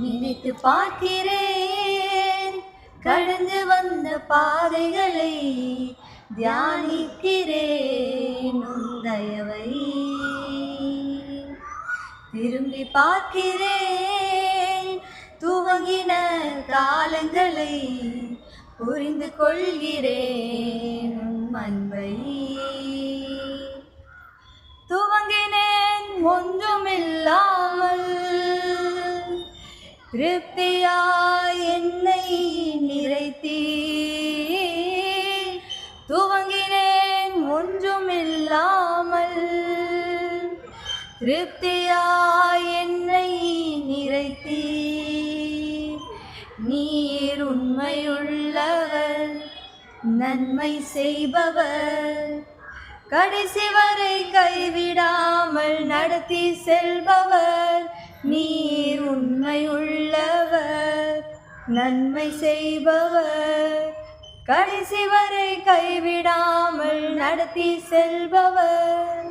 நினைத்து பார்க்கிறேன் கடந்து வந்த பாதைகளை, தியானிக்கிறேன் உன் தயவை. திரும்பி பார்க்கிறேன் துவங்கின காலங்களை, புரிந்து கொள்கிறேன் உன் அன்பை. துவங்கினேன் ஒன்றுமில்லாமல், திருப்தியாய் என்னை நிறைத்தீர். துவங்கினேன் ஒன்றுமில்லாமல், திருப்தியாய் என்னை நிறைத்தீர். நீர் உண்மையுள்ளவர், நன்மை செய்பவர், கடைசி வரை கைவிடாமல் நடத்தி செல்பவர். நீர் உண்மையுள்ளவர், நன்மை செய்பவர், கடைசி வரை கைவிடாமல் நடத்தி செல்பவர்.